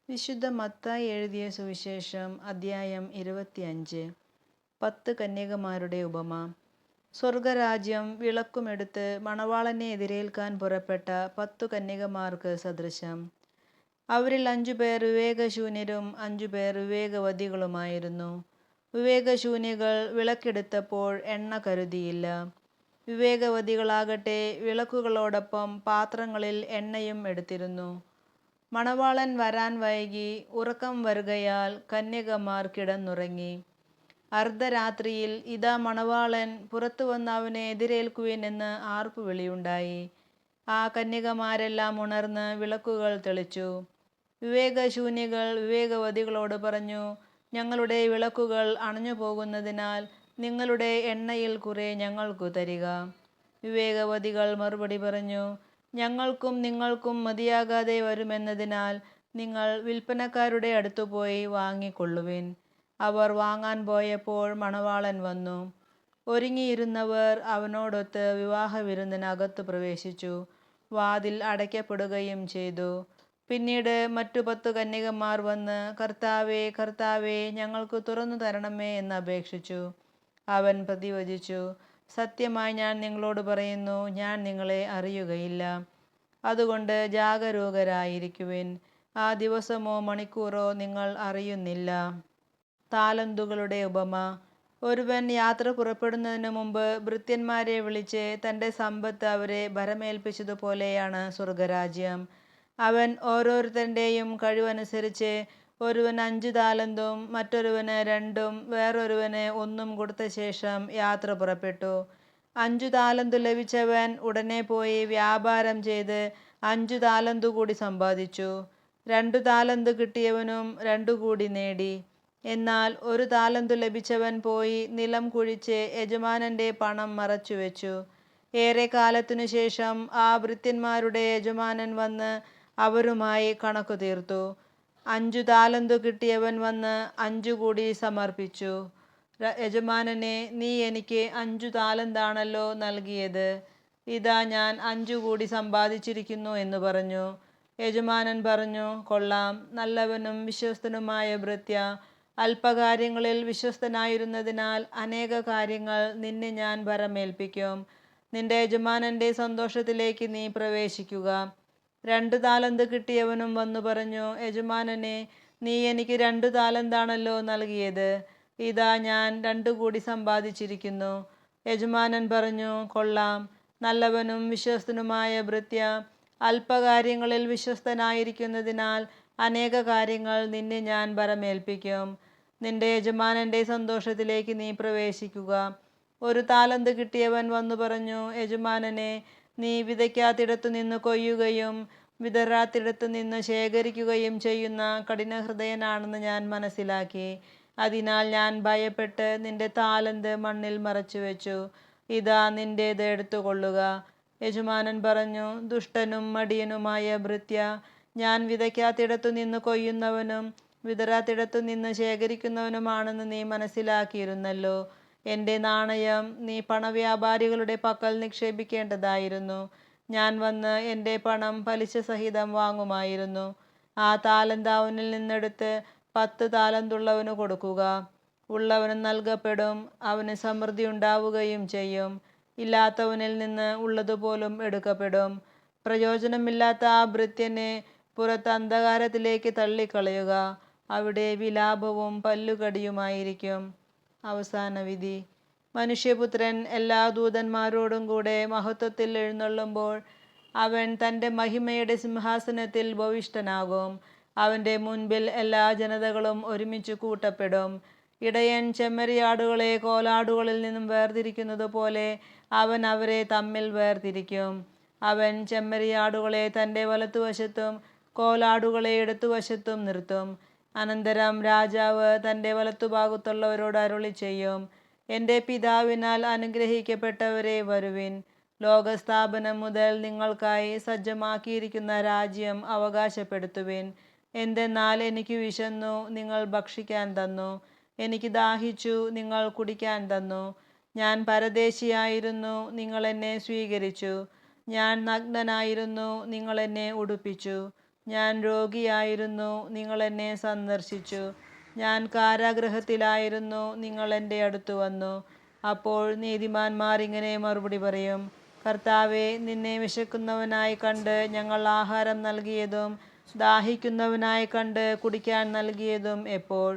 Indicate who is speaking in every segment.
Speaker 1: വിശുദ്ധ മത്തായി എഴുതിയ സുവിശേഷം അദ്ധ്യായം 25. 10 കന്യകമാരുടെ ഉപമ. സ്വർഗരാജ്യം വിളക്കുമെടുത്ത് മണവാളനെ എതിരേൽക്കാൻ പുറപ്പെട്ട 10 കന്യകമാർക്ക് സദൃശം. അവരിൽ 5 പേർ വിവേകശൂന്യരും 5 പേർ വിവേകവതികളുമായിരുന്നു. വിവേകശൂന്യകൾ വിളക്കെടുത്തപ്പോൾ എണ്ണ കരുതിയില്ല. വിവേകവതികളാകട്ടെ വിളക്കുകളോടൊപ്പം പാത്രങ്ങളിൽ എണ്ണയും എടുത്തിരുന്നു. മണവാളൻ വരാൻ വൈകി, ഉറക്കം വരുകയാൽ കന്യകമാർ കിടന്നുറങ്ങി. അർദ്ധരാത്രിയിൽ ഇതാ മണവാളൻ, പുറത്തു വന്ന് അവനെ എതിരേൽക്കുവിൻ എന്ന് ആർപ്പുവിളിയുണ്ടായി. ആ കന്യകമാരെല്ലാം ഉണർന്ന് വിളക്കുകൾ തെളിച്ചു. വിവേകശൂന്യകൾ വിവേകവതികളോട് പറഞ്ഞു, ഞങ്ങളുടെ വിളക്കുകൾ അണഞ്ഞു പോകുന്നതിനാൽ നിങ്ങളുടെ എണ്ണയിൽ കുറെ ഞങ്ങൾക്കു തരിക. വിവേകവതികൾ മറുപടി പറഞ്ഞു, ഞങ്ങൾക്കും നിങ്ങൾക്കും മതിയാകാതെ വരുമെന്നതിനാൽ നിങ്ങൾ വിൽപ്പനക്കാരുടെ അടുത്തുപോയി വാങ്ങിക്കൊള്ളുവിൻ. അവർ വാങ്ങാൻ പോയപ്പോൾ മണവാളൻ വന്നു. ഒരുങ്ങിയിരുന്നവർ അവനോടൊത്ത് വിവാഹവിരുന്നിനകത്തു പ്രവേശിച്ചു. വാതിൽ അടയ്ക്കപ്പെടുകയും ചെയ്തു. പിന്നീട് മറ്റു 10 കന്യകമാർ വന്ന്, കർത്താവേ, കർത്താവേ, ഞങ്ങൾക്ക് തുറന്നു തരണമേ എന്ന് അപേക്ഷിച്ചു. അവൻ പ്രതിവചിച്ചു, സത്യമായി ഞാൻ നിങ്ങളോട് പറയുന്നു, ഞാൻ നിങ്ങളെ അറിയുകയില്ല. അതുകൊണ്ട് ജാഗരൂകരായിരിക്കുവിൻ. ആ ദിവസമോ മണിക്കൂറോ നിങ്ങൾ അറിയുന്നില്ല. താലന്തുകളുടെ ഉപമ. ഒരുവൻ യാത്ര പുറപ്പെടുന്നതിനു മുമ്പ് ഭൃത്യന്മാരെ വിളിച്ച് തൻ്റെ സമ്പത്ത് അവരെ ഭരമേൽപ്പിച്ചതുപോലെയാണ് സ്വർഗരാജ്യം. അവൻ ഓരോരുത്തൻ്റെയും കഴിവനുസരിച്ച് ഒരുവന് 5 താലന്തും മറ്റൊരുവന് 2-ഉം വേറൊരുവന് 1-ഉം കൊടുത്ത ശേഷം യാത്ര പുറപ്പെട്ടു. 5 താലന്തു ലഭിച്ചവൻ ഉടനെ പോയി വ്യാപാരം ചെയ്ത് 5 താലന്തു കൂടി സമ്പാദിച്ചു. 2 താലന്ത് കിട്ടിയവനും 2 കൂടി നേടി. എന്നാൽ 1 താലന്തു ലഭിച്ചവൻ പോയി നിലം കുഴിച്ച് യജമാനന്റെ പണം മറച്ചുവെച്ചു. ഏറെ കാലത്തിനു ശേഷം ആ ഭൃത്യന്മാരുടെ യജമാനൻ വന്ന് അവരുമായി കണക്കു തീർത്തു. 5 താലന്തു കിട്ടിയവൻ വന്ന് 5 കൂടി സമർപ്പിച്ചു. യജമാനനെ, നീ എനിക്ക് 5 താലന്താണല്ലോ നൽകിയത്. ഇതാ ഞാൻ 5 കൂടി സമ്പാദിച്ചിരിക്കുന്നു എന്ന് പറഞ്ഞു. യജമാനൻ പറഞ്ഞു, കൊള്ളാം, നല്ലവനും വിശ്വസ്തനുമായ ഭൃത്യാ. അല്പകാര്യങ്ങളിൽ വിശ്വസ്തനായിരുന്നതിനാൽ അനേക കാര്യങ്ങൾ നിന്നെ ഞാൻ ഭരമേൽപ്പിക്കും. നിന്റെ യജമാനന്റെ സന്തോഷത്തിലേക്ക് നീ പ്രവേശിക്കുക. 2 താലന്ത് കിട്ടിയവനും വന്നു പറഞ്ഞു, യജമാനനെ, നീ എനിക്ക് 2 താലന്താണല്ലോ നൽകിയത്. ഇതാ ഞാൻ 2 കൂടി സമ്പാദിച്ചിരിക്കുന്നു. യജമാനൻ പറഞ്ഞു, കൊള്ളാം, നല്ലവനും വിശ്വസ്തനുമായ ഭൃത്യാ. അല്പകാര്യങ്ങളിൽ വിശ്വസ്തനായിരിക്കുന്നതിനാൽ അനേക കാര്യങ്ങൾ നിന്നെ ഞാൻ ഭരമേൽപ്പിക്കും. നിന്റെ യജമാനന്റെ സന്തോഷത്തിലേക്ക് നീ പ്രവേശിക്കുക. 1 താലന്ത് കിട്ടിയവൻ വന്നു പറഞ്ഞു, യജമാനനെ, നീ വിതയ്ക്കാത്തിടത്തു നിന്ന് കൊയ്യുകയും വിതറാത്തിടത്തു നിന്ന് ശേഖരിക്കുകയും ചെയ്യുന്ന കഠിനഹൃദയനാണെന്ന് ഞാൻ മനസ്സിലാക്കി. അതിനാൽ ഞാൻ ഭയപ്പെട്ട് നിന്റെ താലന്ത് മണ്ണിൽ മറച്ചുവെച്ചു. ഇതാ നിന്റേത് എടുത്തുകൊള്ളുക. യജമാനൻ പറഞ്ഞു, ദുഷ്ടനും മടിയനുമായ ഭൃത്യാ, ഞാൻ വിതയ്ക്കാത്തിടത്തു നിന്ന് കൊയ്യുന്നവനും വിതറാത്തിടത്തു നിന്ന് ശേഖരിക്കുന്നവനുമാണെന്ന് നീ മനസ്സിലാക്കിയിരുന്നല്ലോ. എൻ്റെ നാണയം നീ പണവ്യാപാരികളുടെ പക്കൽ നിക്ഷേപിക്കേണ്ടതായിരുന്നു. ഞാൻ വന്ന് എൻ്റെ പണം പലിശ സഹിതം വാങ്ങുമായിരുന്നു. ആ താലന്ത് അവനിൽ നിന്നെടുത്ത് 10 താലന്തുള്ളവന് കൊടുക്കുക. ഉള്ളവന് നൽകപ്പെടും, അവന് സമൃദ്ധി ഉണ്ടാവുകയും ചെയ്യും. ഇല്ലാത്തവനിൽ നിന്ന് ഉള്ളതുപോലും എടുക്കപ്പെടും. പ്രയോജനമില്ലാത്ത ആ ഭൃത്യനെ പുറത്ത് അന്ധകാരത്തിലേക്ക് തള്ളിക്കളയുക. അവിടെ വിലാപവും പല്ലുകടിയുമായിരിക്കും. അവസാന വിധി. മനുഷ്യപുത്രൻ എല്ലാ ദൂതന്മാരോടും കൂടെ മഹത്വത്തിൽ എഴുന്നള്ളുമ്പോൾ അവൻ തൻ്റെ മഹിമയുടെ സിംഹാസനത്തിൽ ഭവിഷ്ഠനാകും. അവൻ്റെ മുൻപിൽ എല്ലാ ജനതകളും ഒരുമിച്ച് കൂട്ടപ്പെടും. ഇടയൻ ചെമ്മരിയാടുകളെ കോലാടുകളിൽ നിന്നും വേർതിരിക്കുന്നത് പോലെ അവൻ അവരെ തമ്മിൽ വേർതിരിക്കും. അവൻ ചെമ്മരിയാടുകളെ തൻ്റെ വലത്തുവശത്തും കോലാടുകളെ ഇടത്തുവശത്തും നിർത്തും. അനന്തരം രാജാവ് തൻ്റെ വലത്തുഭാഗത്തുള്ളവരോട് അരുളി ചെയ്യും, എൻ്റെ പിതാവിനാൽ അനുഗ്രഹിക്കപ്പെട്ടവരെ, വരുവിൻ. ലോകസ്ഥാപനം മുതൽ നിങ്ങൾക്കായി സജ്ജമാക്കിയിരിക്കുന്ന രാജ്യം അവകാശപ്പെടുത്തുവിൻ. എന്തെന്നാൽ എനിക്ക് വിശന്നു, നിങ്ങൾ ഭക്ഷിക്കാൻ തന്നു. എനിക്ക് ദാഹിച്ചു, നിങ്ങൾ കുടിക്കാൻ തന്നു. ഞാൻ പരദേശിയായിരുന്നു, നിങ്ങൾ എന്നെ സ്വീകരിച്ചു. ഞാൻ നഗ്നനായിരുന്നു, നിങ്ങൾ എന്നെ ഉടുപ്പിച്ചു. ഞാൻ രോഗിയായിരുന്നു, നിങ്ങൾ എന്നെ സന്ദർശിച്ചു. ഞാൻ കാരാഗൃഹത്തിലായിരുന്നു, നിങ്ങൾ എൻ്റെ അടുത്ത് വന്നു. അപ്പോൾ നീതിമാന്മാർ ഇങ്ങനെ മറുപടി പറയും: കർത്താവേ, നിന്നെ വിശക്കുന്നവനായി കണ്ട് ഞങ്ങൾ ആഹാരം നൽകിയതും ദാഹിക്കുന്നവനായി കണ്ട് കുടിക്കാൻ നൽകിയതും എപ്പോൾ?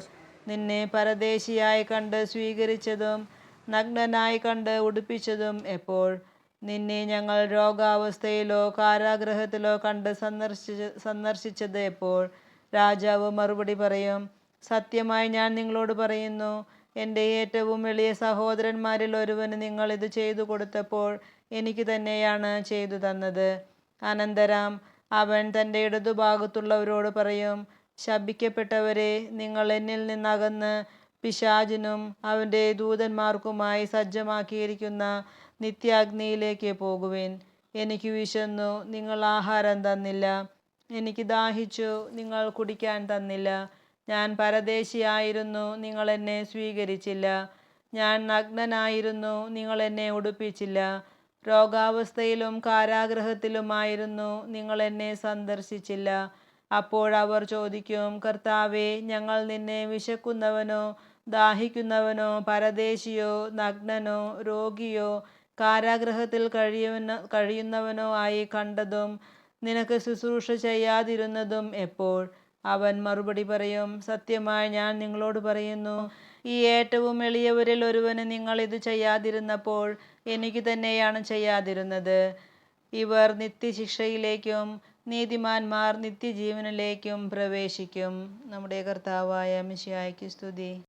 Speaker 1: നിന്നെ പരദേശിയായി കണ്ട് സ്വീകരിച്ചതും നഗ്നനായി കണ്ട് ഉടുപ്പിച്ചതും എപ്പോൾ? നിന്നെ ഞങ്ങൾ രോഗാവസ്ഥയിലോ കാരാഗൃഹത്തിലോ കണ്ട് സന്ദർശിച്ചത് എപ്പോൾ? രാജാവ് മറുപടി പറയും: സത്യമായി ഞാൻ നിങ്ങളോട് പറയുന്നു, എൻ്റെ ഏറ്റവും എളിയ സഹോദരന്മാരിൽ ഒരുവന് നിങ്ങൾ ഇത് ചെയ്തു കൊടുത്തപ്പോൾ എനിക്ക് തന്നെയാണ് ചെയ്തു തന്നത്. അനന്തരം അവൻ തൻ്റെ ഇടതുഭാഗത്തുള്ളവരോട് പറയും: ശപിക്കപ്പെട്ടവരെ, നിങ്ങൾ എന്നിൽ നിന്നകന്ന് പിശാചിനും അവൻ്റെ ദൂതന്മാർക്കുമായി സജ്ജമാക്കിയിരിക്കുന്ന നിത്യാഗ്നിയിലേക്ക് പോകുവിൻ. എനിക്ക് വിശന്നു, നിങ്ങൾ ആഹാരം തന്നില്ല. എനിക്ക് ദാഹിച്ചു, നിങ്ങൾ കുടിക്കാൻ തന്നില്ല. ഞാൻ പരദേശിയായിരുന്നു, നിങ്ങൾ എന്നെ സ്വീകരിച്ചില്ല. ഞാൻ നഗ്നനായിരുന്നു, നിങ്ങൾ എന്നെ ഉടുപ്പിച്ചില്ല. രോഗാവസ്ഥയിലും കാരാഗൃഹത്തിലുമായിരുന്നു, നിങ്ങൾ എന്നെ സന്ദർശിച്ചില്ല. അപ്പോഴവർ ചോദിക്കും: കർത്താവേ, ഞങ്ങൾ നിന്നെ വിശക്കുന്നവനോ ദാഹിക്കുന്നവനോ പരദേശിയോ നഗ്നനോ രോഗിയോ കാരാഗൃഹത്തിൽ കഴിയുന്നവനോ ആയി കണ്ടതും നിനക്ക് ശുശ്രൂഷ ചെയ്യാതിരുന്നതും എപ്പോൾ? അവൻ മറുപടി പറയും: സത്യമായി ഞാൻ നിങ്ങളോട് പറയുന്നു, ഈ ഏറ്റവും എളിയവരിൽ ഒരുവന് നിങ്ങൾ ഇത് ചെയ്യാതിരുന്നപ്പോൾ എനിക്ക് തന്നെയാണ് ചെയ്യാതിരുന്നത്. ഇവർ നിത്യശിക്ഷയിലേക്കും നീതിമാന്മാർ നിത്യജീവനിലേക്കും പ്രവേശിക്കും. നമ്മുടെ കർത്താവായ മിശിഹായ്ക്ക് സ്തുതി.